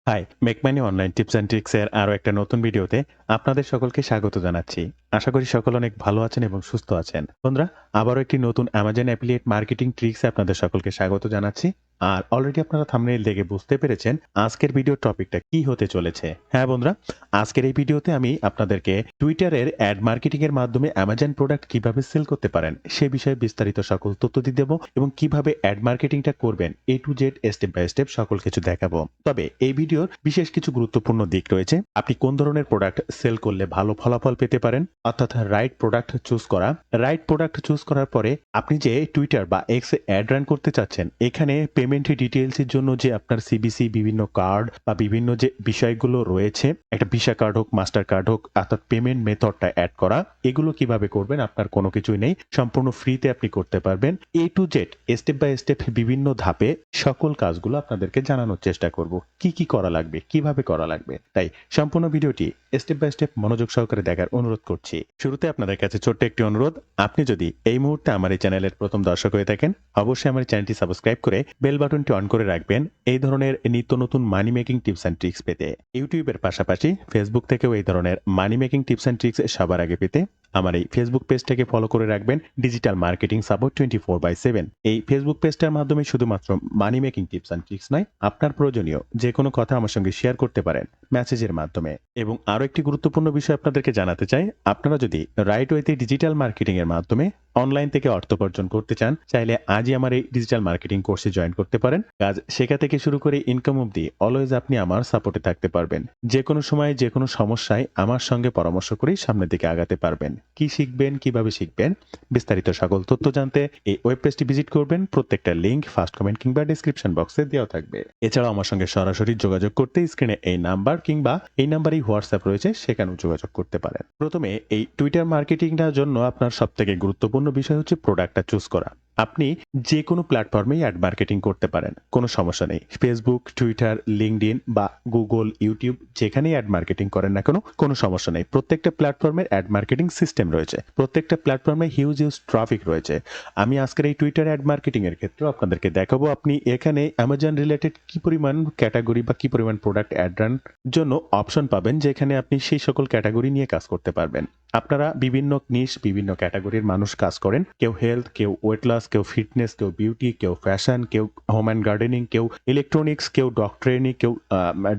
High, make money online tips and tricks এর আরো একটা নতুন ভিডিওতে আপনাদের সকলকে স্বাগত জানাচ্ছি। আশা করি সকল অনেক ভালো আছেন এবং সুস্থ আছেন। বন্ধুরা, আবারও একটি নতুন অ্যামাজন অ্যাফিলিয়েট মার্কেটিং ট্রিক্সে আপনাদের সকলকে স্বাগত জানাচ্ছি। আর অলরেডি আপনারা থাম্বনেইল দেখে বুঝতে পেরেছেন আজকের ভিডিওর টপিকটা কি হতে চলেছে। হ্যাঁ বন্ধুরা, আজকের এই ভিডিওতে আমি আপনাদেরকে টুইটারের অ্যাড মার্কেটিং এর মাধ্যমে অ্যামাজন প্রোডাক্ট কিভাবে সেল করতে পারেন সে বিষয়ে বিস্তারিত সকল তথ্য দিয়ে দেবো এবং কিভাবে অ্যাড মার্কেটিংটা করবেন A to Z step by step সকল কিছু দেখাবো। তবে এই ভিডিওর বিশেষ কিছু গুরুত্বপূর্ণ দিক রয়েছে। আপনি কোন ধরনের প্রোডাক্ট সেল করলে ভালো ফলাফল পেতে পারেন, অর্থাৎ রাইট প্রোডাক্ট চুজ করা। রাইট প্রোডাক্ট চুজ করার পরে আপনি যে টুইটার বা এক্স অ্যাড রান করতে চাচ্ছেন, এখানে পেমেন্ট ডিটেইলস এর জন্য যে আপনার সিবিসি বিভিন্ন কার্ড বা বিভিন্ন যে বিষয়গুলো রয়েছে, একটা ভিসা কার্ড হোক, মাস্টার কার্ড হোক, অর্থাৎ পেমেন্ট মেথডটা অ্যাড করা, এগুলো কিভাবে করবেন আপনার কোনো কিছুই নেই, সম্পূর্ণ ফ্রিতে আপনি করতে পারবেন। A to Z step by step বিভিন্ন ধাপে সকল কাজগুলো আপনাদেরকে জানানোর চেষ্টা করব, কি কি করা লাগবে, কিভাবে করা লাগবে। তাই সম্পূর্ণ ভিডিওটি স্টেপ বাই স্টেপ মনোযোগ সহকারে দেখার অনুরোধ করছি। শুরুতে আপনাদের কাছে ছোট্ট একটি অনুরোধ, আপনি যদি এই মুহূর্তে আমার এই চ্যানেলের প্রথম দর্শক হয়ে থাকেন, অবশ্যই আমার চ্যানেলটি সাবস্ক্রাইব করে বেল বাটনটি অন করে রাখবেন এই ধরনের নিত্য নতুন মানি মেকিং টিপস অ্যান্ড ট্রিক্স পেতে। ইউটিউবের পাশাপাশি ফেসবুক থেকেও এই ধরনের মানি মেকিং টিপস অ্যান্ড ট্রিক্স সবার আগে পেতে আমার এই ফেসবুক পেজটাকে ফলো করে রাখবেন, ডিজিটাল মার্কেটিং সাপোর্ট 24/7। এই ফেসবুক পেজটার মাধ্যমে শুধুমাত্র মানি মেকিং টিপস অ্যান্ড ট্রিক্স নয়, আপনার প্রয়োজনীয় যে কোনো কথা আমার সঙ্গে শেয়ার করতে পারেন মেসেজের মাধ্যমে। এবং আরো একটি গুরুত্বপূর্ণ বিষয় আপনাদেরকে জানাতে চাই, আপনারা যদি রাইট ওয়েতে ডিজিটাল মার্কেটিং এর মাধ্যমে অনলাইন থেকে অর্থ উপার্জন করতে চান, চাইলে আজই আমার এই ডিজিটাল মার্কেটিং কোর্সে জয়েন করতে পারেন। কাজ শেখা থেকে শুরু করে ইনকাম অবধি অলওয়েজ আপনি আমার সাপোর্টে থাকতে পারবেন। যে কোনো সময় যে কোনো সমস্যায় আমার সঙ্গে পরামর্শ করেই সামনের দিকে আগাতে পারবেন। কি শিখবেন, কিভাবে শিখবেন, বিস্তারিত সকল তথ্য জানতে এই ওয়েব পেজটি ভিজিট করবেন। প্রত্যেকটা লিংক ফার্স্ট কমেন্ট কিংবা ডেসক্রিপশন বক্সে দেওয়া থাকবে। এছাড়াও আমার সঙ্গে সরাসরি যোগাযোগ করতে স্ক্রিনে এই নাম্বার কিংবা এই নাম্বারেই হোয়াটসঅ্যাপ রয়েছে, সেখানেও যোগাযোগ করতে পারেন। প্রথমে এই টুইটার মার্কেটিংটার জন্য আপনার সবথেকে গুরুত্বপূর্ণ বিষয় হচ্ছে প্রোডাক্টটা চুজ করা। আপনি যে কোনো প্ল্যাটফর্মেই অ্যাড মার্কেটিং করতে পারেন, কোনো সমস্যা নেই। ফেসবুক, টুইটার, লিঙ্কডইন বা গুগল, ইউটিউব যেখানেই অ্যাড মার্কেটিং করেন না কেন, কোনো সমস্যা নেই। প্রত্যেকটা প্ল্যাটফর্মের অ্যাড মার্কেটিং সিস্টেম রয়েছে, প্রত্যেকটা প্ল্যাটফর্মে হিউজ ট্রাফিক রয়েছে। আমি আজকের এই টুইটার অ্যাড মার্কেটিং এর ক্ষেত্রে আপনাদেরকে দেখাবো আপনি এখানে অ্যামাজন রিলেটেড কি পরিমাণ ক্যাটাগরি বা কি পরিমাণ প্রোডাক্ট অ্যাড রান জন্য অপশন পাবেন, যেখানে আপনি সেই সকল ক্যাটাগরি নিয়ে কাজ করতে পারবেন। আপনারা বিভিন্ন নিশ, বিভিন্ন ক্যাটাগরির মানুষ কাজ করেন। কেউ হেলথ, কেউ ওয়েট লস, কেউ ফিটনেস, কেউ বিউটি, কেউ ফ্যাশন, কেউ হোম অ্যান্ড গার্ডেনিং, কেউ ইলেকট্রনিক্স, কেউ ডক্টরেনি, কেউ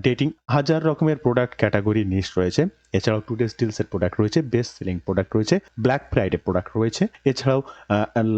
ডেটিং। হাজার রকমের প্রোডাক্ট ক্যাটাগরি নিশ রয়েছে। এছাড়াও টুডেস ডিলস এর প্রোডাক্ট রয়েছে, বেস্ট সেলিং প্রোডাক্ট রয়েছে, ব্ল্যাক ফ্রাইডে প্রোডাক্ট রয়েছে। এছাড়াও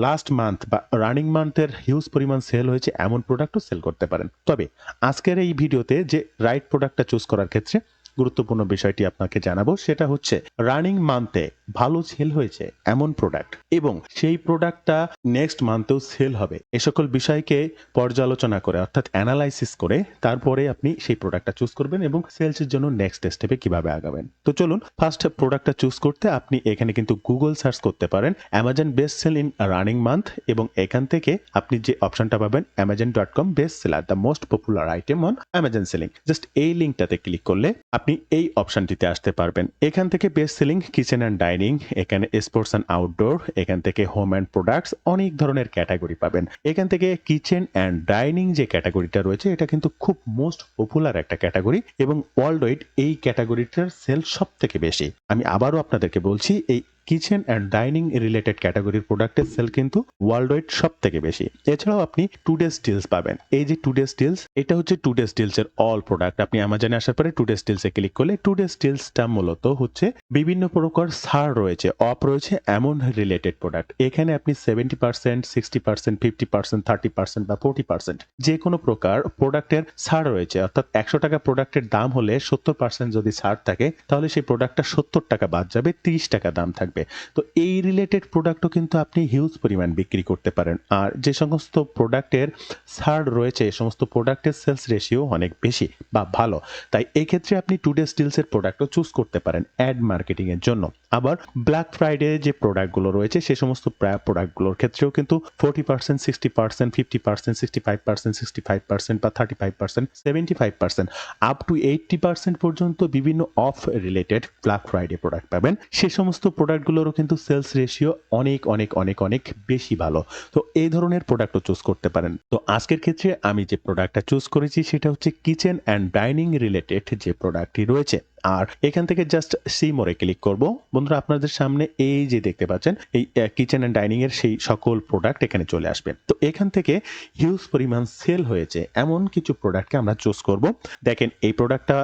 লাস্ট মান্থ বা রানিং মান্থের হিউজ পরিমাণ সেল হয়েছে এমন প্রোডাক্টও সেল করতে পারেন। তবে আজকের এই ভিডিওতে যে রাইট প্রোডাক্টটা চুজ করার ক্ষেত্রে গুরুত্বপূর্ণ বিষয়টি আপনাকে জানাবো, সেটা হচ্ছে রানিং মান্থে ভালো সেল হয়েছে এমন প্রোডাক্ট এবং সেই প্রোডাক্টটা নেক্সট মান্থেও সেল হবে, এ সকল বিষয়কে পর্যালোচনা করে অর্থাৎ অ্যানালাইসিস করে তারপরে আপনি সেই প্রোডাক্টটা চুজ করবেন এবং সেলসের জন্য নেক্সট স্টেপে কিভাবে আগাবেন। তো চলুন, ফার্স্ট প্রোডাক্টটা চুজ করতে আপনি এখানে কিন্তু গুগল সার্চ করতে পারেন Amazon best sell in running month এবং এখান থেকে আপনি যে অপশনটা পাবেন amazon.com best seller, the most popular item on Amazon selling. Just এই লিঙ্কটাতে ক্লিক করলে আপনি এই অপশনটিতে আসতে পারবেন। এখান থেকে best selling kitchen and dining, এখানে স্পোর্টস অ্যান্ড আউটডোর, এখান থেকে হোম অ্যান্ড প্রোডাক্টস, অনেক ধরনের ক্যাটাগরি পাবেন। এখান থেকে কিচেন অ্যান্ড ডাইনিং যে ক্যাটাগরিটা রয়েছে, এটা কিন্তু খুব মোস্ট পপুলার একটা ক্যাটাগরি এবং ওয়ার্ল্ড ওয়াইড এই ক্যাটাগরিটার সেল সব থেকে বেশি। আমি আবারও আপনাদেরকে বলছি, এই কিচেন অ্যান্ড ডাইনিং রিলেটেড ক্যাটাগরির প্রোডাক্টের সেল কিন্তু ওয়ার্ল্ড ওয়াইড সব থেকে বেশি। এছাড়াও আপনি টুডেস ডিলস পাবেন। এই যে টুডেস ডিলস, এটা হচ্ছে টুডেস ডিলস এর অল প্রোডাক্ট। আপনি অ্যামাজনে আসার পরে টুডেস ডিলস এ ক্লিক করলে টুডেস ডিলসটা মূলত হচ্ছে বিভিন্ন প্রকার ছাড় রয়েছে, অফ রয়েছে এমন রিলেটেড প্রোডাক্ট। এখানে আপনি 70%, 60%, 50%, 30% বা 40% যে কোনো প্রকার প্রোডাক্টের ছাড় রয়েছে। অর্থাৎ 100 টাকা প্রোডাক্টের দাম হলে 70% যদি ছাড় থাকে, তাহলে সেই প্রোডাক্টটা 70 টাকা বাদ যাবে, 30 টাকা দাম থাকবে। তো এই রিলেটেড প্রোডাক্টও কিন্তু আপনি হিউজ পরিমাণ বিক্রি করতে পারেন। আর যে সমস্ত প্রোডাক্টের ছাড় রয়েছে, এই সমস্ত প্রোডাক্টের সেলস রেশিও অনেক বেশি বা ভালো। তাই এই ক্ষেত্রে আপনি টুডেস ডিলস এর প্রোডাক্টও চুজ করতে পারেন অ্যাড মার্কেটিং এর জন্য। আবার ব্ল্যাক ফ্রাইডে যে প্রোডাক্টগুলো রয়েছে, সে সমস্ত প্রোডাক্টগুলোর ক্ষেত্রেও কিন্তু 40%, 60%, 50%, 65%, 65% বা 35%, 75% আপ টু 80% পর্যন্ত বিভিন্ন of related black Friday product পাবেন। সে সমস্ত প্রোডাক্ট প্রোডাক্টগুলোরও কিন্তু সেলস রেশিও অনেক অনেক অনেক অনেক বেশি ভালো। তো এই ধরনের প্রোডাক্টও চুজ করতে পারেন। তো আজকের ক্ষেত্রে আমি যে প্রোডাক্টটা চুজ করেছি সেটা হচ্ছে কিচেন অ্যান্ড ডাইনিং রিলেটেড যে প্রোডাক্টটি রয়েছে। আর এখান থেকে জাস্ট সি মোরে ক্লিক করব। বন্ধুরা আপনাদের সামনে এই যে দেখতে পাচ্ছেন এই কিচেন অ্যান্ড ডাইনিং এর সেই সকল প্রোডাক্ট এখানে চলে আসবে। তো এখান থেকে হিউজ পরিমাণ সেল হয়েছে এমন কিছু প্রোডাক্টকে আমরা চুজ করব। দেখেন এই প্রোডাক্টটা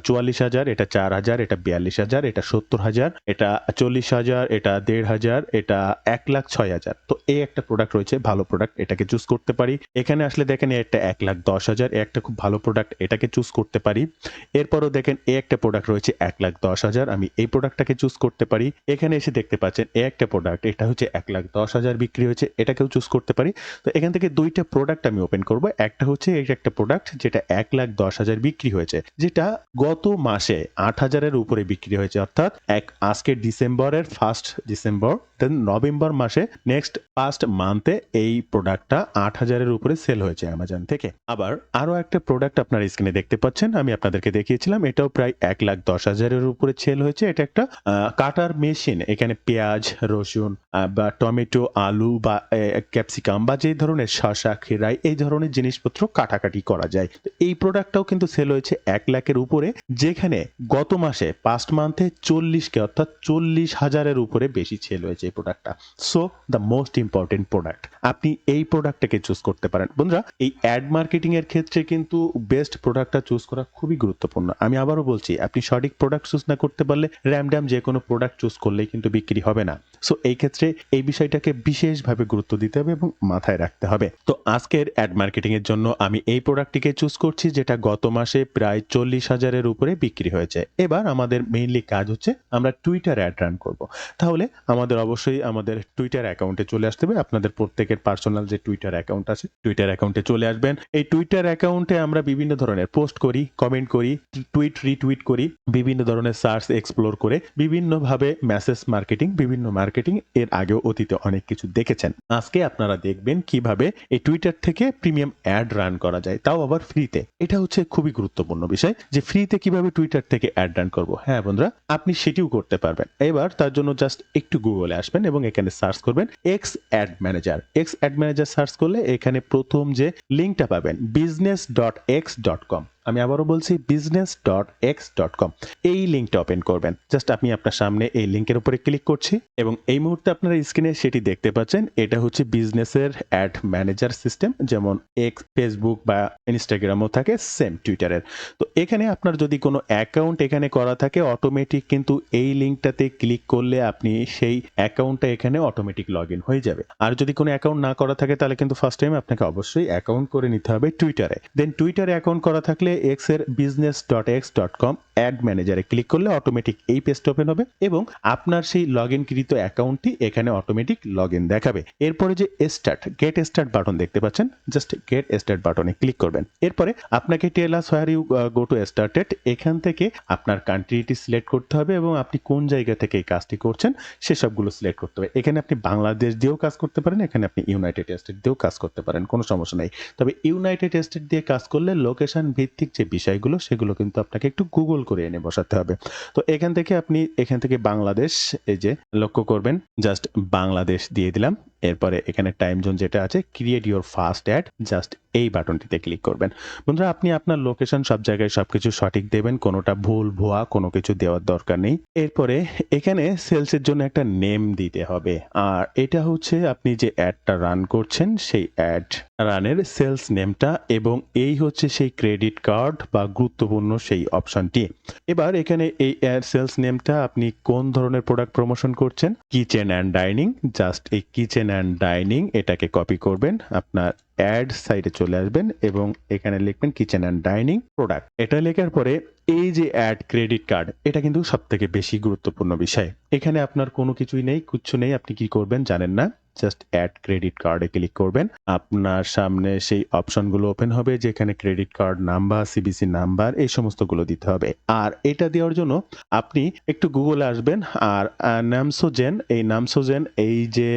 ৪৪,০০০, এটা ৪,০০০, এটা ৪২,০০০, এটা ৭০,০০০, এটা ৪০,০০০, এটা ১৫০০, এটা ১,০৬,০০০। তো এই একটা প্রোডাক্ট রয়েছে ভালো প্রোডাক্ট, এটাকে চুজ করতে পারি। এখানে আসলে দেখেন এটা ১,১০,০০০, একটা খুব ভালো প্রোডাক্ট, এটাকে চুজ করতে পারি। এরপরও দেখেন এই একটা প্রোডাক্ট রয়েছে ১,১০,০০০, আমি এই প্রোডাক্টটাকে চুজ করতে পারি। এখানে এসে দেখতে পাচ্ছেন এই একটা প্রোডাক্ট, এটা হচ্ছে ১,১০,০০০ বিক্রি হয়েছে, এটাকেও চুজ করতে পারি। তো এখান থেকে ২ টা প্রোডাক্ট আমি ওপেন করব। একটা হচ্ছে এই একটা প্রোডাক্ট যেটা ১,১০,০০০ বিক্রি হয়েছে, যেটা গত মাসে ৮,০০০ এর উপরে বিক্রি হয়েছে, অর্থাৎ আজকে ডিসেম্বরের 1st ডিসেম্বর, দেন নভেম্বর মাসে নেক্সট ফার্স্ট মান্থে এই প্রোডাক্টটা ৮,০০০ এর উপরে সেল হয়েছে অ্যামাজন থেকে। আবার আরো একটা প্রোডাক্ট আপনার স্ক্রিনে দেখতে পাচ্ছেন, আমি আপনাদেরকে দেখিয়েছিলাম, এটাও প্রায় ১,১০,০০০ এর উপরে সেল হয়েছে। এটা একটা কাটার মেশিন, এখানে পেঁয়াজ, রসুন বা টমেটো, আলু বা ক্যাপসিকাম বা যে ধরনের শসা, খেরাই এই ধরনের জিনিসপত্র কাটাকাটি করা যায়। তো এই প্রোডাক্টটাও কিন্তু সেল হয়েছে ১,০০,০০০ এর উপরে, যেখানে গত মাসে ফার্স্ট মান্থে ৪০ অর্থাৎ ৪০,০০০ এর উপরে বেশি সেল হয়েছে এই প্রোডাক্টটা। So the most important product, আপনি এই প্রোডাক্টটাকে চুজ করতে পারেন। বন্ধুরা এই অ্যাড মার্কেটিং এর ক্ষেত্রে কিন্তু বেস্ট প্রোডাক্টটা চুজ করা খুবই গুরুত্বপূর্ণ। আমি আবারও বলছি, আপনি সঠিক প্রোডাক্ট চুজ না করতে পারলে র্যান্ডম যে কোনো প্রোডাক্ট চুজ করলেই কিন্তু বিক্রি হবে না। সো এই ক্ষেত্রে এই বিষয়টাকে বিশেষভাবে গুরুত্ব দিতে হবে এবং মাথায় রাখতে হবে। তো আজকের অ্যাড মার্কেটিং এর জন্য আমি এই প্রোডাক্টটিকে চুজ করছি, যেটা গত মাসে প্রায় ৪০,০০০ এর উপরে বিক্রি হয়েছে। এবার আমাদের মেইনলি কাজ হচ্ছে আমরা টুইটার অ্যাড রান করব। তাহলে আমাদের অবশ্যই আমাদের টুইটার অ্যাকাউন্টে চলে আসতে হবে। আপনাদের প্রত্যেকের পার্সোনাল যে টুইটার অ্যাকাউন্ট আছে, টুইটার অ্যাকাউন্টে চলে আসবেন। এই টুইটার অ্যাকাউন্টে আমরা বিভিন্ন ধরনের পোস্ট করি, কমেন্ট করি, টুইট রিটুইট করি, বিভিন্ন ধরনের সার্চ এক্সপ্লোর করে বিভিন্নভাবে মেসেজ মার্কেটিং, বিভিন্ন মার্কেটিং এর আগেও অতীতে অনেক কিছু দেখেছেন। আজকে আপনারা দেখবেন কিভাবে এই টুইটার থেকে প্রিমিয়াম অ্যাড রান করা যায়, তাও আবার ফ্রিতে। এটা হচ্ছে খুবই গুরুত্বপূর্ণ বিষয় যে ফ্রিতে কিভাবে টুইটার থেকে অ্যাড রান করব। হ্যাঁ বন্ধুরা, আপনি সেটিও করতে পারবেন। এবার তার জন্য জাস্ট একটু গুগলে আসবেন এবং এখানে সার্চ করবেন x add manager. X add manager search করলে এখানে প্রথম যে লিঙ্কটা পাবেন business.x.com, আমি আবারও বলছি business.x.com, এই লিঙ্কটা ওপেন করবেন। জাস্ট আমি আপনার সামনে এই লিঙ্কের উপরে ক্লিক করছি এবং এই মুহূর্তে আপনারা স্ক্রিনে সেটি দেখতে পাচ্ছেন। এটা হচ্ছে বিজনেসের অ্যাড ম্যানেজার সিস্টেম, যেমন এক্স, ফেসবুক বা ইনস্টাগ্রামও থাকে, সেম টুইটারের। তো এখানে আপনার যদি কোনো অ্যাকাউন্ট এখানে করা থাকে, অটোমেটিক কিন্তু এই লিঙ্কটাতে ক্লিক করলে আপনি সেই অ্যাকাউন্টটা এখানে অটোমেটিক লগ ইন হয়ে যাবে। আর যদি কোনো অ্যাকাউন্ট না করা থাকে তাহলে কিন্তু ফার্স্ট টাইম আপনাকে অবশ্যই অ্যাকাউন্ট করে নিতে হবে টুইটারে। দেন টুইটারে অ্যাকাউন্ট করা থাকলে এক্স এর business.x.com অ্যাড ম্যানেজারে ক্লিক করলে অটোমেটিক এই পেজটা ওপেন হবে এবং আপনার সেই লগ ইনকৃত অ্যাকাউন্টটি এখানে অটোমেটিক লগ ইন দেখাবে। এরপরে যে গেট স্টার্ট বাটন দেখতে পাচ্ছেন, জাস্ট গেট স্টার্ট বাটনে ক্লিক করবেন। এরপরে আপনাকে tell us where you go to started, এখান থেকে আপনার কান্ট্রিটি সিলেক্ট করতে হবে এবং আপনি কোন জায়গা থেকে এই কাজটি করছেন সেসবগুলো সিলেক্ট করতে হবে। এখানে আপনি বাংলাদেশ দিয়েও কাজ করতে পারেন, এখানে আপনি ইউনাইটেড স্টেট দিয়েও কাজ করতে পারেন, কোনো সমস্যা নেই। তবে ইউনাইটেড স্টেট দিয়ে কাজ করলে লোকেশন ভিত্তিক যে বিষয়গুলো সেগুলো কিন্তু আপনাকে একটু গুগল করে এনে বসাতে হবে। তো এখান থেকে আপনি এখান থেকে বাংলাদেশ, এই যে লক্ষ্য করবেন, জাস্ট বাংলাদেশ দিয়ে দিলাম। এরপরে এখানে টাইম জোন যেটা আছে, create your first ad, just এই বাটনটিতে ক্লিক করবেন। বন্ধুরা আপনি আপনার লোকেশন সব জায়গায় সবকিছু সঠিক দেবেন, কোনোটা ভুল ভুয়া কোনো কিছু দেওয়ার দরকার নেই। এরপরে এখানে সেলসের জন্য একটা নেম দিতে হবে, আর এটা হচ্ছে আপনি যে অ্যাডটা রান করছেন সেই অ্যাড রানের সেলস নেমটা, এবং এই হচ্ছে সেই ক্রেডিট কার্ড বা গুরুত্বপূর্ণ সেই অপশনটি। এবার এখানে এই সেলস নেমটা আপনি কোন ধরনের প্রোডাক্ট প্রমোশন করছেন, কিচেন অ্যান্ড ডাইনিং, জাস্ট এই কিচেন অ্যান্ড ডাইনিং এটাকে কপি করবেন, আপনার অ্যাড সাইডে চলে আসবেন এবং এখানে লিখবেন কিচেন অ্যান্ড ডাইনিং প্রোডাক্ট। এটা লেখার পরে এই যে অ্যাড ক্রেডিট কার্ড, এটা কিন্তু সব থেকে বেশি গুরুত্বপূর্ণ বিষয়। এখানে আপনার কোনো কিছুই নেই, কিচ্ছু নেই, আপনি কি করবেন জানেন না, জাস্ট অ্যাড ক্রেডিট কার্ডে ক্লিক করবেন। আপনার সামনে সেই অপশনগুলো ওপেন হবে যেখানে credit card number, CBC number এই সমস্তগুলো দিতে হবে। আর এটা দেওয়ার জন্য আপনি একটু গুগলে আসবেন আর নামসোজেন, এই নামসোজেন এই যে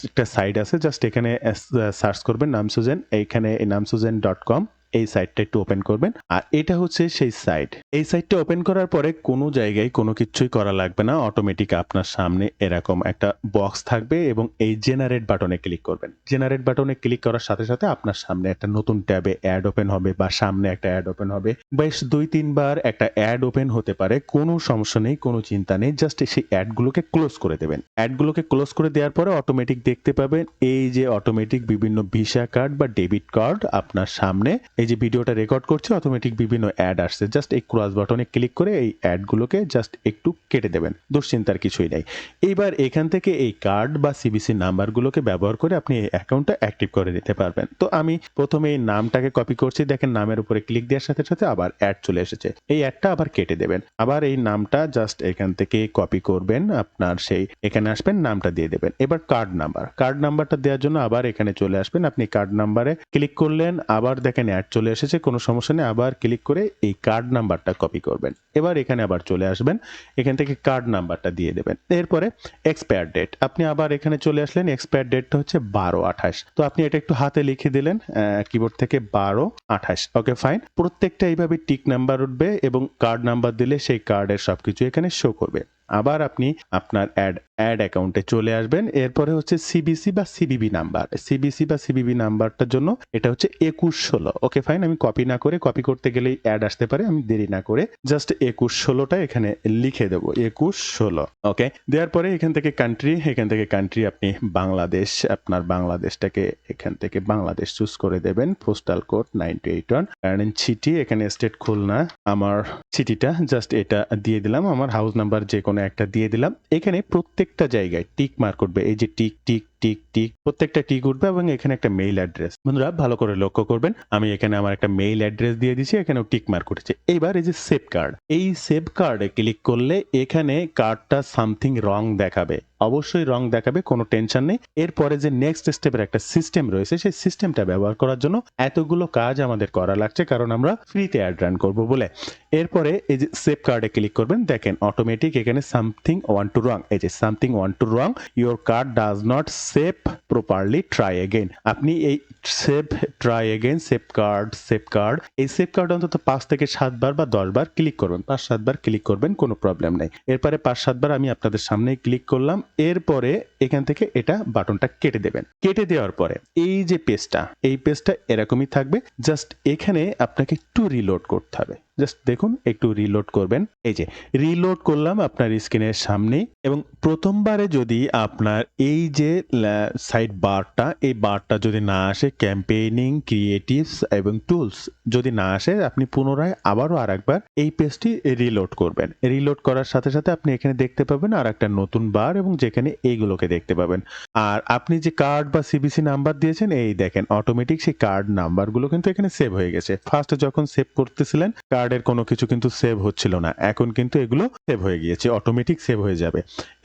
একটা সাইট আছে, জাস্ট এখানে সার্চ করবেন নামসোজেন, এইখানে নামসোজেন.com, এই সাইটটা একটু ওপেন করবেন। আর এটা হচ্ছে সেই সাইট। এই সাইটটা ওপেন করার পরে কোনো জায়গায় কোনো কিছুই করা লাগবে না। অটোমেটিক আপনার সামনে এরকম একটা বক্স থাকবে এবং এই জেনারেট বাটনে ক্লিক করবেন। জেনারেট বাটনে ক্লিক করার সাথে, সাথে আপনার সামনে একটা নতুন ট্যাবে অ্যাড ওপেন হবে বা সামনে একটা অ্যাড ওপেন হবে। বেশ ২-৩ বার একটা অ্যাড ওপেন হতে পারে। কোনো সমস্যা নেই, কোনো চিন্তা নেই। জাস্ট সেই অ্যাডগুলোকে ক্লোজ করে দেবেন। অ্যাডগুলোকে ক্লোজ করে দেওয়ার পরে অটোমেটিক দেখতে পাবেন এই যে অটোমেটিক বিভিন্ন ভিসা কার্ড বা ডেবিট কার্ড আপনার সামনে এই যে ভিডিওটা রেকর্ড করছে অটোমেটিক বিভিন্ন অ্যাড আসছে। জাস্ট এই ক্রস বাটনে ক্লিক করে এই অ্যাডগুলোকে জাস্ট একটু কেটে দেবেন। দুশ্চিন্তার কিছুই নেই। এইবার এখান থেকে এই কার্ড বা সিবিসি নাম্বারগুলোকে ব্যবহার করে আপনি এই অ্যাকাউন্টটা অ্যাক্টিভ করে দিতে পারবেন। তো আমি প্রথমে এই নামটাকে কপি করছি। দেখেন নামের উপরে ক্লিক দেওয়ার সাথে, সাথে আবার অ্যাড চলে এসেছে। এই অ্যাডটা আবার কেটে দেবেন। আবার এই নামটা জাস্ট এখান থেকে কপি করবেন। আপনার সেই এখানে আসবেন, নামটা দিয়ে দেবেন। এবার কার্ড নাম্বার। কার্ড নাম্বারটা দেওয়ার জন্য আবার এখানে চলে আসবেন। আপনি কার্ড নাম্বারে ক্লিক করলেন, আবার দেখেন অ্যাড চলে এসেছে। কোনো সমস্যা নেই। আবার ক্লিক করে এই কার্ড নাম্বারটা কপি করবেন। এবার এখানে আবার চলে আসবেন। এখান থেকে কার্ড নাম্বারটা দিয়ে দেবেন। এরপরে এক্সপায়ার ডেট। আপনি আবার এখানে চলে আসলেন। এক্সপায়ার ডেটটা হচ্ছে 12/28। তো আপনি এটা একটু হাতে লিখে দিলেন কিবোর্ড থেকে 12/28। Okay fine. প্রত্যেকটা এইভাবে টিক নাম্বার উঠবে এবং কার্ড নাম্বার দিলে সেই কার্ডের সবকিছু এখানে শো করবে। আবার আপনি আপনার অ্যাড অ্যাকাউন্টে চলে আসবেন। এরপরে হচ্ছে সিবিসি বা সিবিবি নাম্বার। সিবিসি বা সিবিবি নাম্বারটার জন্য এটা হচ্ছে 2116। Okay fine. আমি কপি না করে, কপি করতে গেলেই অ্যাড আসতে পারে। আমি দেরি না করে জাস্ট 2116টা এখানে লিখে দেব। 2116। ওকে। দেওয়ার পরে এখান থেকে কান্ট্রি আপনি বাংলাদেশ, আপনার বাংলাদেশটাকে এখান থেকে বাংলাদেশ চুজ করে দেবেন। Postal code 9281। কারেন্ট সিটি এখানে স্টেট খুলনা। আমার সিটিটা জাস্ট এটা দিয়ে দিলাম। আমার হাউস নাম্বার যে কোনো একটা দিয়ে দিলাম। এখানে প্রত্যেকটা জায়গায় টিক মার্ক উঠবে। এই যে টিক টিক টিক টিক প্রত্যেকটা টিক উঠবে এবং এখানে একটা মেইল অ্যাড্রেস। বন্ধুরা ভালো করে লক্ষ্য করবেন। আমি এখানে আমার একটা মেইল অ্যাড্রেস দিয়ে দিয়েছি। এখানেও টিক মার্ক উঠেছে। এইবার এই যে সেভ কার্ড। এই সেভ কার্ডে ক্লিক করলে এখানে কার্ডটা সামথিং রং দেখাবে। অবশ্যই রং দেখাবে, কোনো টেনশন নেই। এরপরে যে নেক্সট স্টেপের একটা সিস্টেম রয়েছে সেই সিস্টেমটা ব্যবহার করার জন্য এতগুলো কাজ আমাদের করা লাগছে, কারণ আমরা ফ্রিতে অ্যাড রান করবো বলে। এরপরে এই যে সেভ কার্ডে ক্লিক করবেন। দেখেন অটোমেটিক এখানে সামথিং ওয়ান টু রং। এই যে something went wrong, your card does not save properly, try again. আপনি এই save try again save card এই সেভ কার্ড অন্তত 5 থেকে 7 বার বা 10 বার ক্লিক করবেন। 5-7 বার ক্লিক করবেন, কোনো প্রবলেম নেই। এরপরে 5-7 বার আমি আপনাদের সামনেই ক্লিক করলাম। এরপরে এখান থেকে এটা বাটনটা কেটে দেবেন। কেটে দেওয়ার পরে এই যে পেজটা, এই পেজটা এরকমই থাকবে। জাস্ট এখানে আপনাকে একটু রিলোড করতে হবে। জাস্ট দেখুন একটু রিলোড করবেন। এই যে রিলোড করলাম আপনার স্ক্রিনের সামনে এবং প্রথমবারে যদি আপনার এই যে সাইড বারটা, এই বারটা যদি না আসে, ক্যাম্পেইনিং, ক্রিয়েটিভস এবং টুলস যদি না আসে, আপনি পুনরায় আবারও আরেকবার এই পেজটি রিলোড করবেন। রিলোড করার সাথে সাথে আপনি এখানে দেখতে পাবেন আর একটা নতুন বার এবং যেখানে এইগুলোকে দেখতে পাবেন। আর আপনি যে কার্ড বা সিবিসি নাম্বার দিয়েছেন, এই দেখেন অটোমেটিক সেই কার্ড নাম্বারগুলো কিন্তু এখানে সেভ হয়ে গেছে। ফার্স্টে যখন সেভ করতেছিলেন কার্ডের কোনো কিছু কিন্তু সেভ হচ্ছিল না, এখন কিন্তু এগুলো সেভ হয়ে গিয়েছে, অটোমেটিক সেভ হয়ে যাবে।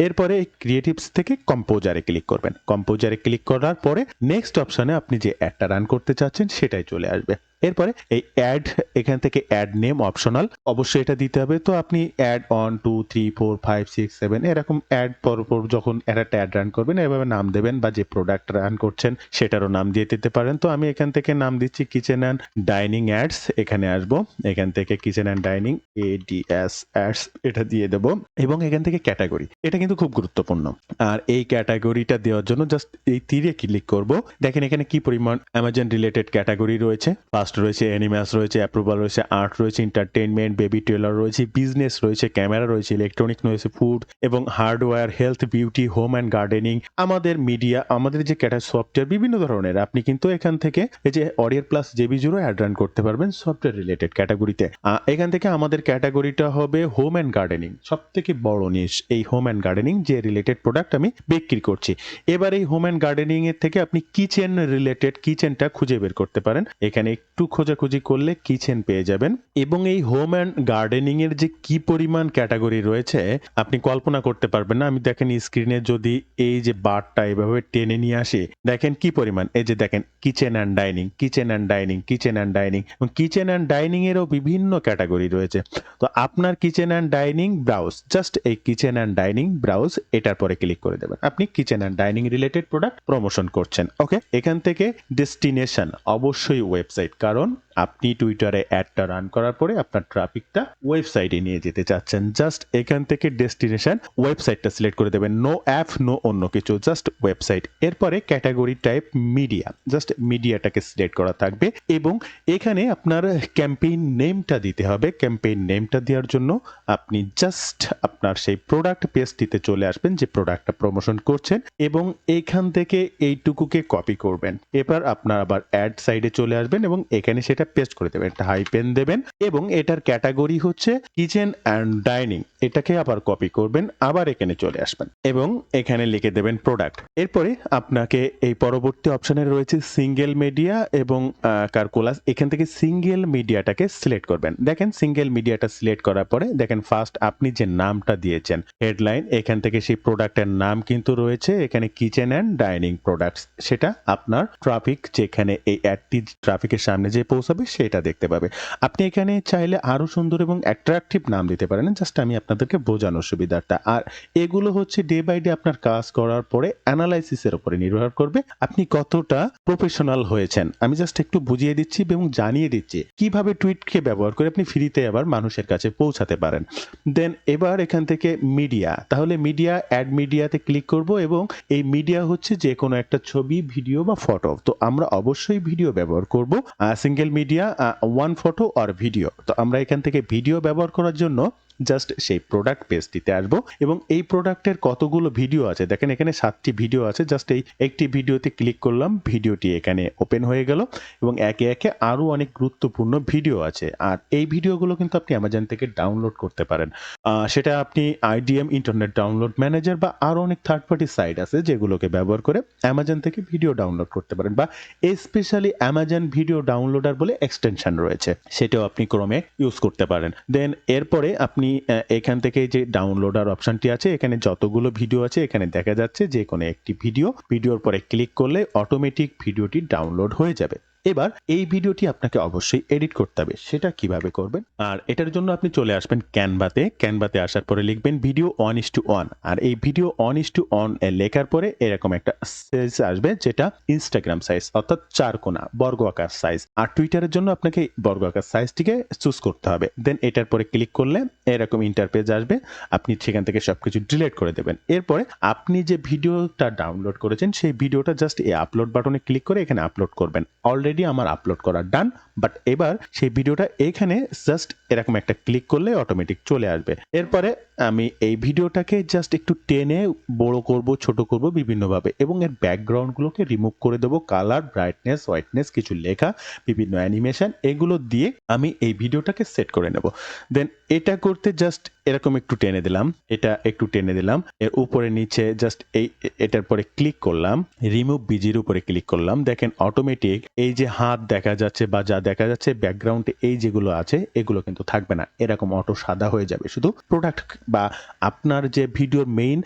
এরপরে এই ক্রিয়েটিভস থেকে কম্পোজারে ক্লিক করবেন। কম্পোজারে ক্লিক করার পরে নেক্সট অপশনে আপনি যে অ্যাডটা রান করতে চাচ্ছেন সেটাই চলে আসবে। এরপরে এই অ্যাড, এখান থেকে অ্যাড নেম অপশনাল, অবশ্যই এটা দিতে হবে। তো আপনি অ্যাড 1 2 3 4 5 6 7 এরকম অ্যাড পরপর যখন একটা অ্যাড রান করবেন এভাবে নাম দেবেন, বা যে প্রোডাক্ট রান করছেন সেটারও নাম দিয়ে দিতে পারেন। তো আমি এখান থেকে নাম দিচ্ছি কিচেন অ্যান্ড ডাইনিং অ্যাডস। এখানে আসবো, এখান থেকে kitchen and dining ADS ads এটা দিয়ে দেবো এবং এখান থেকে ক্যাটাগরি, এটা কিন্তু খুব গুরুত্বপূর্ণ। আর এই ক্যাটাগরিটা দেওয়ার জন্য জাস্ট এই তীরে ক্লিক করব। দেখেন এখানে কি পরিমাণ অ্যামাজন রিলেটেড ক্যাটাগরি রয়েছে। ফার্স্ট রয়েছে অ্যানিমাস, রয়েছে অ্যাপ্রুভাল, রয়েছে আর্ট, রয়েছে এন্টারটেইনমেন্ট, বেবি টেলার রয়েছে, বিজনেস রয়েছে, ক্যামেরা রয়েছে, ইলেকট্রনিক রয়েছে, ফুড এবং hardware, health, beauty, home and gardening, আমাদের মিডিয়া, আমাদের যে ক্যাটাগরি সফটওয়্যার বিভিন্ন ধরনের। আপনি কিন্তু এখান থেকে এই যে audio plus JB0 add run করতে পারবেন সফটওয়্যার রিলেটেড ক্যাটাগরিতে। এখান থেকে আমাদের ক্যাটাগরিটা হবে হোম অ্যান্ড গার্ডেনিং, সব থেকে বড় নিশ এই হোম অ্যান্ড গার্ডেনিং, যে রিলেটেড প্রোডাক্ট আমি বিক্রি করছি। এবার এই হোম অ্যান্ড গার্ডেনিং এর থেকে আপনি কিচেন রিলেটেড কিচেনটা খুঁজে বের করতে পারেন। এখানে একটু খোঁজাখুঁজি করলে কিচেন পেয়ে যাবেন। এবং এই হোম অ্যান্ড গার্ডেনিং এর যে কি পরিমাণ ক্যাটাগরি রয়েছে আপনি কল্পনা করতে পারবেন না। আমি দেখেন স্ক্রিনে যদি এই যে বারটা এভাবে টেনে নিয়ে আসি, দেখেন কি পরিমাণ। এই যে দেখেন kitchen and dining, kitchen and dining, kitchen and dining, এবং কিচেন অ্যান্ড ডাইনিং এরও বিভিন্ন ক্যাটাগরি রয়েছে। তো আপনার kitchen and dining browse, just এই কিচেন অ্যান্ড ডাইনিং ব্রাউজ এটার পরে ক্লিক করে দেবেন। আপনি kitchen and dining related product promotion করছেন। ওকে, এখান থেকে ডেস্টিনেশন অবশ্যই ওয়েবসাইট, কারণ আপনি টুইটারে অ্যাডটা রান করার পরে আপনার ট্রাফিকটা ওয়েবসাইটে নিয়ে যেতে চাচ্ছেন। জাস্ট এখান থেকে ডেস্টিনেশন ওয়েবসাইটটা সিলেক্ট করে দেবেন। নো অ্যাপ, নো অন্য কিছু, জাস্ট ওয়েবসাইট। এরপরে ক্যাটাগরি টাইপ মিডিয়া, জাস্ট মিডিয়াটাকে সিলেক্ট করা থাকবে এবং এখানে আপনার ক্যাম্পেইন নেমটা দিতে হবে। ক্যাম্পেইন নেমটা দেওয়ার জন্য আপনি জাস্ট আপনার সেই প্রোডাক্ট পেজটিতে চলে আসবেন যে প্রোডাক্টটা প্রমোশন করছেন এবং এইখান থেকে এইটুকুকে কপি করবেন। এবার আপনার আবার অ্যাড সাইডে চলে আসবেন এবং এখানে সেটা পেস্ট করে দেবেন, একটা হাইপেন দেবেন এবং এটার ক্যাটাগরি হচ্ছে কিচেন অ্যান্ড ডাইনিং। এটাকে আবার কপি করবেন, আবার এখানে চলে আসবেন এবং এখানে লিখে দেবেন প্রোডাক্ট। এরপরে আপনাকে এই পরবর্তী অপশনে রয়েছে সিঙ্গেল মিডিয়া এবং কার্কুলাস। এখান থেকে সিঙ্গেল মিডিয়াটাকে সিলেক্ট করবেন। দেখেন সিঙ্গেল মিডিয়াটা সিলেক্ট করার পরে দেখেন ফার্স্ট আপনি যে নামটা দিয়েছেন হেডলাইন, এখান থেকে সেই প্রোডাক্টের নাম কিন্তু রয়েছে এখানে কিচেন অ্যান্ড ডাইনিং প্রোডাক্টস। সেটা আপনার ট্রাফিক যেখানে এই অ্যাডটি ট্রাফিকের সামনে যে পৌঁছাবে সেটা দেখতে পাবে। আপনি এখানে চাইলে আরো সুন্দর এবং অ্যাট্রাকটিভ নাম দিতে পারেন, জাস্ট আমি আপনাদেরকে বোঝানোর সুবিধাটা। আর এগুলো হচ্ছে ডে বাই ডে আপনার কাজ করার পরে অ্যানালাইসিসের উপরে নির্ভর করবে আপনি কতটা প্রফেশনাল হয়েছেন। আমি জাস্ট একটু বুঝিয়ে দিচ্ছি এবং জানিয়ে দিচ্ছি কিভাবে টুইটকে ব্যবহার করে আপনি ফ্রিতে আবার মানুষের কাছে পৌঁছাতে পারেন। দেন এবার এখান থেকে মিডিয়া, তাহলে মিডিয়া অ্যাড মিডিয়াতে ক্লিক করব এবং এই মিডিয়া হচ্ছে যে কোনো একটা ছবি, ভিডিও বা ফটো। তো আমরা অবশ্যই ভিডিও ব্যবহার করব। সিঙ্গেল মিডিয়া, ওয়ান ফটো আর ভিডিও। তো আমরা এখান থেকে ভিডিও ব্যবহার করার জন্য জাস্ট সেই প্রোডাক্ট পেজটিতে আসবো এবং এই প্রোডাক্টের কতগুলো ভিডিও আছে দেখেন, এখানে 7টি ভিডিও আছে। জাস্ট এই একটি ভিডিওতে ক্লিক করলাম, ভিডিওটি এখানে ওপেন হয়ে গেল এবং একে একে আরো অনেক গুরুত্বপূর্ণ ভিডিও আছে। আর এই ভিডিওগুলো কিন্তু আপনি অ্যামাজন থেকে ডাউনলোড করতে পারেন। সেটা আপনি আইডিএম ইন্টারনেট ডাউনলোড ম্যানেজার বা আরো অনেক থার্ড পার্টি সাইট আছে যেগুলোকে ব্যবহার করে অ্যামাজন থেকে ভিডিও ডাউনলোড করতে পারেন, বা স্পেশালি অ্যামাজন ভিডিও ডাউনলোডার বলে এক্সটেনশন রয়েছে, সেটাও আপনি ক্রমে ইউজ করতে পারেন। দেন এরপরে আপনি এখান থেকে যে ডাউনলোডার অপশনটি আছে, এখানে যতগুলো ভিডিও আছে এখানে দেখা যাচ্ছে যে কোনো একটি ভিডিওর পরে ক্লিক করলে অটোমেটিক ভিডিওটি ডাউনলোড হয়ে যাবে। এবার এই ভিডিওটি আপনাকে অবশ্যই এডিট করতে হবে। সেটা কিভাবে করবেন? আর এটার জন্য আপনি চলে আসবেন ক্যানভাতে আসার পরে লিখবেন ভিডিও 1:1। আর এই ভিডিও 1:1 লেখার পরে এরকম একটা সাইজ আসবে যেটা ইনস্টাগ্রাম সাইজ, অর্থাৎ 4 কোণা বর্গ আকার সাইজ। আর টুইটারের জন্য আপনাকে বর্গ আকার সাইজটিকে চুজ করতে হবে। দেন এটার পরে ক্লিক করলে এরকম ইন্টারপেজ আসবে, আপনি সেখান থেকে সবকিছু ডিলিট করে দেবেন। এরপরে আপনি যে ভিডিওটা ডাউনলোড করেছেন সেই ভিডিওটা জাস্ট এই আপলোড বাটনে ক্লিক করে এখানে আপলোড করবেন। অলরেডি আমার আপলোড করা ডান, বাট এবার সেই ভিডিওটা এখানে জাস্ট এরকম একটা ক্লিক করলে অটোমেটিক চলে আসবে। এরপরে আমি এই ভিডিওটাকে জাস্ট একটু টেনে বড় করব, ছোট করব বিভিন্নভাবে এবং এর ব্যাকগ্রাউন্ডগুলোকে রিমুভ করে দেবো। কালার, ব্রাইটনেস, হোয়াইটনেস, কিছু লেখা, বিভিন্ন অ্যানিমেশন, এগুলো দিয়ে আমি এই ভিডিওটাকে সেট করে নেব। দেন এটা করতে জাস্ট এরকম একটু টেনে দিলাম, এটা একটু টেনে দিলাম, এর উপরে নিচে জাস্ট এটার পরে ক্লিক করলাম, রিমুভ বিজির উপরে ক্লিক করলাম। দেখেন অটোমেটিক এই যে হাত দেখা যাচ্ছে বা যা দেখা যাচ্ছে ব্যাকগ্রাউন্ডে এই যেগুলো আছে এগুলো কিন্তু থাকবে না, এরকম অটো সাদা হয়ে যাবে। শুধু প্রোডাক্ট বা আপনার যে ভিডিওর মেইন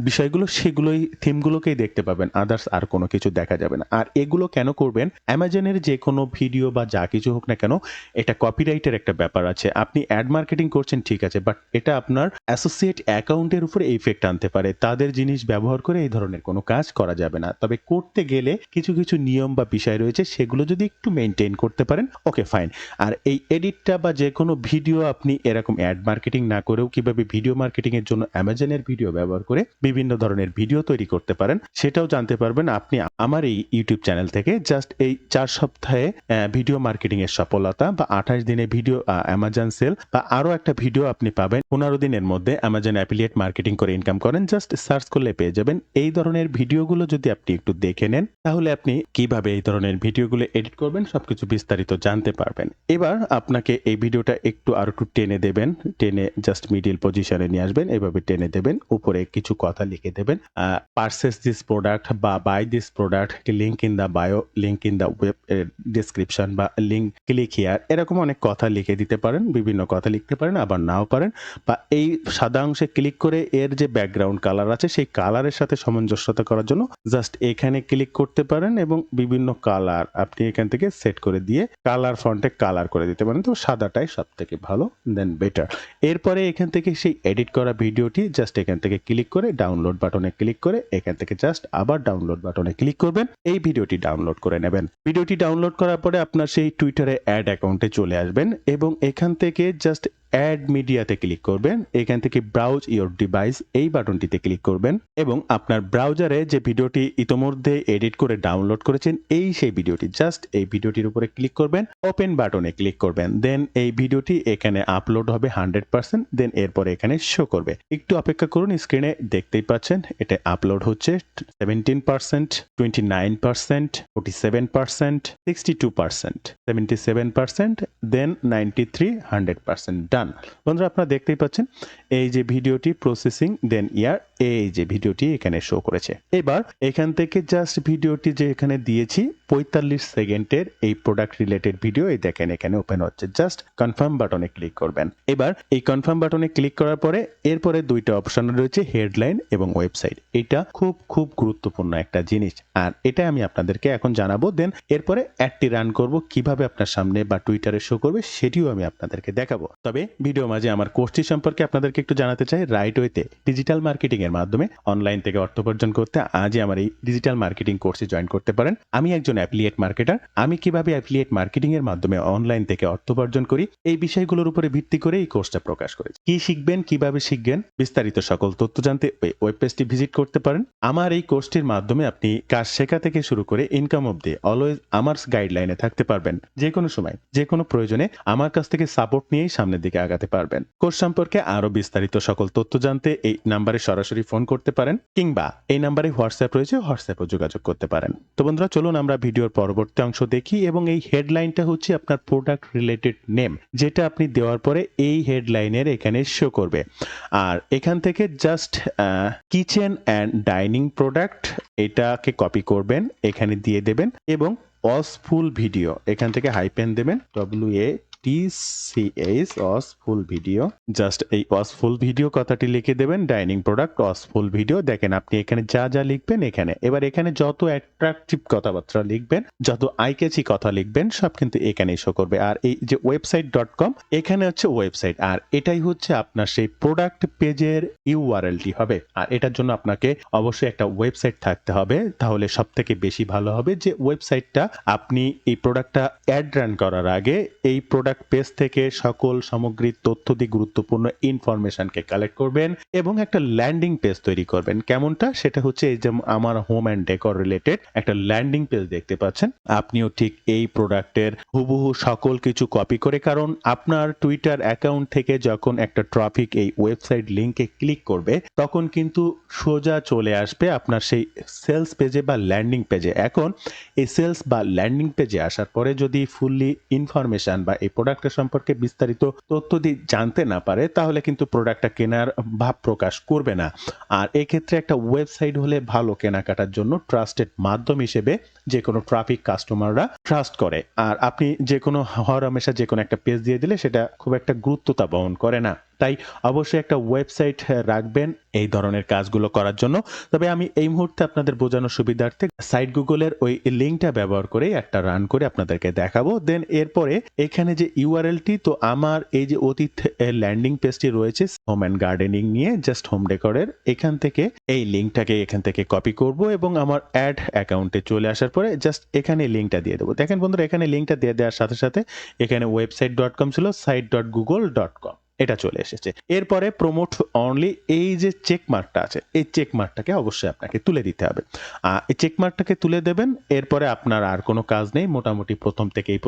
বিষয়গুলো সেগুলোই, থিমগুলোকেই দেখতে পাবেন, আদার্স আর কোনো কিছু দেখা যাবে না। আর এগুলো কেন করবেন? অ্যামাজনের যে কোনো ভিডিও বা যা কিছু হোক না কেন, এটা কপিরাইটের একটা ব্যাপার আছে। আপনি অ্যাড মার্কেটিং করছেন ঠিক আছে, বাট এটা আপনার অ্যাসোসিয়েট অ্যাকাউন্টের উপরে ইফেক্ট আনতে পারে। তাদের জিনিস ব্যবহার করে এই ধরনের কোনো কাজ করা যাবে না। তবে করতে গেলে কিছু কিছু নিয়ম বা বিষয় রয়েছে, সেগুলো যদি একটু মেনটেন করতে পারেন ওকে ফাইন। আর এই এডিটটা বা যে কোনো ভিডিও আপনি এরকম অ্যাড মার্কেটিং না করেও কিভাবে ভিডিও মার্কেটিং এর জন্য অ্যামাজনের ভিডিও ব্যবহার করে বিভিন্ন ধরনের ভিডিও তৈরি করতে পারেন সেটাও জানতে পারবেন আপনি আমার এই ইউটিউব চ্যানেল থেকে। জাস্ট এই 4 সপ্তাহে ভিডিও মার্কেটিং এর সফলতা বা 28 দিনে ভিডিও অ্যামাজন সেল বা আরো একটা ভিডিও আপনি পাবেন 15 দিনের মধ্যে অ্যামাজন অ্যাফিলিয়েট মার্কেটিং করে ইনকাম করেন। জাস্ট সার্চ করলে পেয়ে যাবেন। এই ধরনের ভিডিওগুলো যদি আপনি একটু দেখে নেন তাহলে আপনি কিভাবে এই ধরনের ভিডিওগুলো এডিট করবেন সবকিছু বিস্তারিত জানতে পারবেন। এবার আপনাকে এই ভিডিওটা আরো একটু টেনে দেবেন, টেনে জাস্ট মিডিল পজিশনে নিয়ে আসবেন, এভাবে টেনে দেবেন, উপরে কিছু কথা লিখে দেবেন, পারচেজ দিস প্রোডাক্ট বা buy this product, link in the bio, link in the web description বা লিঙ্ক ক্লিক হিয়ার, এরকম অনেক কথা লিখে দিতে পারেন। বিভিন্ন কথা লিখতে পারেন, আবার নাও পারেন। বা এই সাদা অংশে ক্লিক করে এর যে ব্যাকগ্রাউন্ড কালার আছে সেই কালারের সাথে সামঞ্জস্যতা করার জন্য জাস্ট এখানে ক্লিক করতে পারেন এবং বিভিন্ন কালার আপনি এখান থেকে সেট করে দিয়ে কালার ফন্টে কালার করে দিতে পারেন। তো সাদাটাই সব থেকে ভালো, দেন বেটার। এরপরে এখান থেকে সেই এডিট করা ভিডিওটি জাস্ট এখান থেকে ক্লিক করে ডাউনলোড বাটনে ক্লিক করে এখান থেকে জাস্ট আবার ডাউনলোড বাটনে ক্লিক করবেন, এই ভিডিওটি ডাউনলোড করে নেবেন। ভিডিওটি ডাউনলোড করার পরে আপনার সেই টুইটারে অ্যাড অ্যাকাউন্টে চলে আসবেন এবং এখান থেকে জাস্ট অ্যাড মিডিয়াতে ক্লিক করবেন, এখান থেকে ব্রাউজ ইওর ডিভাইস এই বাটনটিতে ক্লিক করবেন এবং আপনার ব্রাউজারে যে ভিডিওটি ইতোমধ্যে এডিট করে ডাউনলোড করেছেন এই সেই ভিডিওটি, জাস্ট এই ভিডিওটির উপরে ক্লিক করবেন, ওপেন বাটনে ক্লিক করবেন, দেন এই ভিডিওটি এখানে আপলোড হবে 100%, দেন এরপরে এখানে শো করবে। একটু অপেক্ষা করুন, স্ক্রিনে দেখতেই পাচ্ছেন এটা আপলোড হচ্ছে 17%, 29%, 47%, 62%, 77%, দেন 93, 100% ডান। বন্ধুরা আপনারা দেখতেই পাচ্ছেন এই যে ভিডিওটি প্রসেসিং, দেন ইয়ার এই যে ভিডিওটি এখানে শো করেছে। এবার এখান থেকে জাস্ট ভিডিওটি যে এখানে দিয়েছি 45 সেকেন্ডের এই প্রোডাক্ট রিলেটেড ভিডিও, এই দেখেন এখানে ওপেন হচ্ছে, জাস্ট কনফার্ম বাটনে ক্লিক করবেন। এবার এই কনফার্ম বাটনে ক্লিক করার পরে এরপরে দুইটা অপশন রয়েছে, হেডলাইন এবং ওয়েবসাইট। এটা খুব গুরুত্বপূর্ণ একটা জিনিস আর এটা আমি আপনাদেরকে এখন জানাবো, দেন এরপরে অ্যাডটি রান করব, কিভাবে আপনার সামনে বা টুইটারে শো করবে সেটিও আমি আপনাদেরকে দেখাবো। তবে ভিডিও মাঝে আমার কোর্সটি সম্পর্কে আপনাদেরকে একটু জানাতে চাই। রাইট ওয়েতে ডিজিটাল মার্কেটিং এর মাধ্যমে অনলাইন থেকে অর্থ উপার্জন করতে আজই আমার এই ডিজিটাল মার্কেটিং কোর্সে জয়েন করতে পারেন। আমি একজন অ্যাফিলিয়েট মার্কেটার, আমি কিভাবে অ্যাফিলিয়েট মার্কেটিং এর মাধ্যমে অনলাইন থেকে অর্থ উপার্জন করি এই বিষয়গুলোর উপরে ভিত্তি করে এই কোর্সটা প্রকাশ করেছি। কি শিখবেন, কিভাবে শিখবেন, বিস্তারিত সকল তথ্য জানতে ওই ওয়েব পেজটি ভিজিট করতে পারেন। আমার এই কোর্সটির মাধ্যমে আপনি কাজ শেখা থেকে শুরু করে ইনকাম অবধি অলওয়েজ আমার গাইডলাইনে থাকতে পারবেন। যে কোনো সময় যে কোনো প্রয়োজনে আমার কাছ থেকে সাপোর্ট নিয়েই সামনের দিকে আগাতে পারবেন। কোর্স সম্পর্কে আরো বিস্তারিত সকল তথ্য জানতে এই নাম্বারে সরাসরি ফোন করতে পারেন কিংবা এই নাম্বারে হোয়াটসঅ্যাপ রয়েছে, হোয়াটসঅ্যাপে যোগাযোগ করতে পারেন। তো বন্ধুরা চলুন আমরা ভিডিওর পরবর্তী অংশ দেখি এবং এই হেডলাইনটা হচ্ছে আপনার প্রোডাক্ট রিলেটেড নেম, যেটা আপনি দেওয়ার পরে এই হেডলাইনের এখানে শো করবে। আর এখান থেকে just kitchen and dining product এটাকে কপি করবেন, এখানে দিয়ে দেবেন এবং ওয়াসফুল ভিডিও এখান থেকে হাইপেন দেবেন, WATCH ওয়াসফুল ভিডিও, জাস্ট এই ওয়াসফুল ভিডিও কথাটি লিখে দেবেন, ডাইনিং প্রোডাক্ট ওয়াসফুল ভিডিও। দেখেন আপনি এখানে যা লিখবেন এবার এখানে যত অ্যাট্রাকটিভ কথাবার্তা লিখবেন, যত আইক্যাচি কথা লিখবেন সব কিন্তু এখানেই শো করবে। আর এই যে website.com এখানে হচ্ছে ওয়েবসাইট আর এটাই হচ্ছে আপনার সেই প্রোডাক্ট পেজের ইউআরএলটি হবে। আর এটার জন্য আপনাকে অবশ্যই একটা ওয়েবসাইট থাকতে হবে, তাহলে সব থেকে বেশি ভালো হবে যে ওয়েবসাইটটা আপনি এই প্রোডাক্টটা অ্যাড রান করার আগে এই প্রোডাক্ট পেজ থেকে সকল সামগ্রীর তথ্য দিয়ে গুরুত্বপূর্ণ ইনফরমেশনকে কালেক্ট করবেন এবং একটা ল্যান্ডিং পেজ তৈরি করবেন। কেমনটা, সেটা হচ্ছে এই যে আমার হোম অ্যান্ড ডেকর রিলেটেড একটা ল্যান্ডিং পেজ দেখতে পাচ্ছেন, আপনিও ঠিক এই প্রোডাক্টের হুবহু সকল কিছু কপি করে, কারণ আপনার টুইটার অ্যাকাউন্ট থেকে যখন একটা ট্রাফিক এই ওয়েবসাইট লিংকে ক্লিক করবে তখন কিন্তু সোজা চলে আসবে আপনার সেই সেলস পেজে বা ল্যান্ডিং পেজে। এখন এই সেলস বা ল্যান্ডিং পেজে আসার পরে যদি ফুললি ইনফরমেশন বা এই প্রোডাক্টের সম্পর্কে বিস্তারিত তথ্য দিয়ে জানতে না পারে তাহলে কিন্তু প্রোডাক্টটা কেনার ভাব প্রকাশ করবে না। আর এক্ষেত্রে একটা ওয়েবসাইট হলে ভালো কেনাকাটার জন্য ট্রাস্টেড মাধ্যম হিসেবে যে কোনো ট্রাফিক কাস্টমাররা ট্রাস্ট করে। আর আপনি যে কোনো হরহামেশা যে কোনো একটা পেজ দিয়ে দিলে সেটা খুব একটা গুরুত্বতা বহন করে না। তাই অবশ্যই একটা ওয়েবসাইট রাখবেন এই ধরনের কাজগুলো করার জন্য। তবে আমি এই মুহূর্তে আপনাদের বোঝানোর সুবিধার্থে সাইট গুগলের ওই লিঙ্কটা ব্যবহার করে একটা রান করে আপনাদেরকে দেখাবো। দেন এরপরে এখানে যে ইউআরএলটি, তো আমার এই যে অতীত ল্যান্ডিং পেজটি রয়েছে হোম অ্যান্ড গার্ডেনিং নিয়ে, জাস্ট হোম ডেকরের, এখান থেকে এই লিঙ্কটাকে এখান থেকে কপি করব এবং আমার অ্যাড অ্যাকাউন্টে চলে আসার পরে জাস্ট এখানে লিঙ্কটা দিয়ে দেবো। দেখেন বন্ধুরা এখানে লিঙ্কটা দিয়ে দেওয়ার সাথে সাথে এখানে website.com ছিল site.google.com এটা চলে এসেছে। এরপরে প্রমোট অনলি এই যে চেক মার্কটা আছে এই চেক মার্কটাকে অবশ্যই আপনাকে তুলে দিতে হবে। এই চেক মার্কটাকে তুলে দেবেন, এরপরে আপনার আর কোনো কাজ নেই, মোটামুটি প্রথম থেকে এই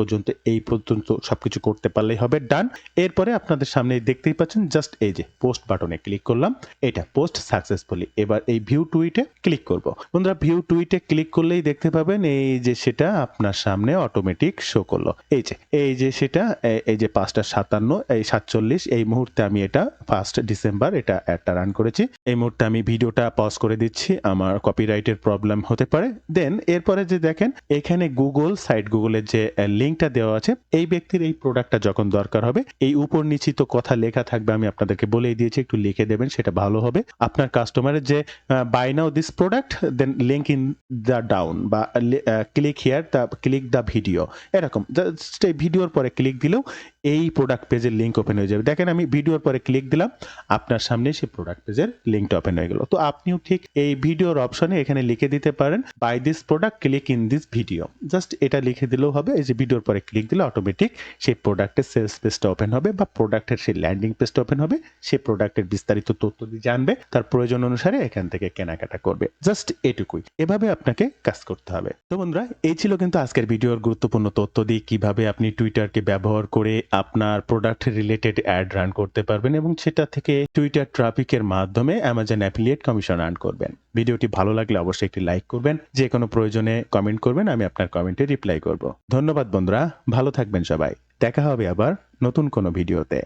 পর্যন্ত সবকিছু করতে পারলেই হবে, ডান। এরপরে আপনাদের সামনে দেখতেই পাচ্ছেন জাস্ট এই যে পোস্ট বাটনে ক্লিক করলাম, এটা পোস্ট সাকসেসফুলি। এবার এই ভিউ টুইটে ক্লিক করব। বন্ধুরা ভিউ টুইটে ক্লিক করলেই দেখতে পাবেন এই যে সেটা আপনার সামনে অটোমেটিক শো করলো। এই যে সেটা এই যে 5:57 এই 47 এই মুহূর্তে আমি এটা 1 ডিসেম্বর এটা একটা রান করেছি। এই মুহূর্তে আমি ভিডিওটা পজ করে দিচ্ছি, আমার কপিরাইটের প্রবলেম হতে পারে। দেন এরপরে যে দেখেন এখানে সাইট গুগলের যে লিঙ্কটা দেওয়া আছে, এই ব্যক্তির এই প্রোডাক্টটা যখন দরকার হবে এই উপর নিচিত কথা লেখা থাকবে, আমি আপনাদেরকে বলেই দিয়েছি, একটু লিখে দেবেন, সেটা ভালো হবে। আপনার কাস্টমারের যে buy now this product then link in the down বা click here the click the video, এরকম জাস্ট এই ভিডিওর পরে ক্লিক দিলেও এই প্রোডাক্ট পেজের লিঙ্ক ওপেন হয়ে যাবে। দেখেন দেখেন আমি ভিডিওর পরে ক্লিক দিলাম, আপনার সামনে সেই প্রোডাক্ট পেজের লিঙ্কটা ওপেন হয়ে গেল। তো আপনিও ঠিক এই ভিডিওর অপশনে এখানে লিখে দিতে পারেন buy this product click in this video, just এটা লিখে দিলেও হবে। এই যে ভিডিওর পরে ক্লিক দিলে অটোমেটিক সেই প্রোডাক্টের সেলস পেজটা ওপেন হবে বা প্রোডাক্টের সেই ল্যান্ডিং পেজটা ওপেন হবে, সেই প্রোডাক্টের বিস্তারিত তথ্য দিয়ে জানবে, তার প্রয়োজন অনুসারে এখান থেকে কেনাকাটা করবে। জাস্ট এটুকুই, এভাবে আপনাকে কাজ করতে হবে। তো বন্ধুরা, এই ছিল কিন্তু আজকের ভিডিওর গুরুত্বপূর্ণ তথ্য দিয়ে কিভাবে আপনি টুইটারকে ব্যবহার করে আপনার প্রোডাক্ট রিলেটেড অ্যাড রান করতে পারবেন এবং সেটা থেকে টুইটার ট্রাফিকের মাধ্যমে অ্যামাজন অ্যাফিলিয়েট কমিশন আর্ন করবেন। ভিডিওটি ভালো লাগলে অবশ্যই একটি লাইক করবেন, যে কোনো প্রয়োজনে কমেন্ট করবেন, আমি আপনার কমেন্টে রিপ্লাই করব। ধন্যবাদ বন্ধুরা, ভালো থাকবেন সবাই, দেখা হবে আবার নতুন কোনো ভিডিওতে।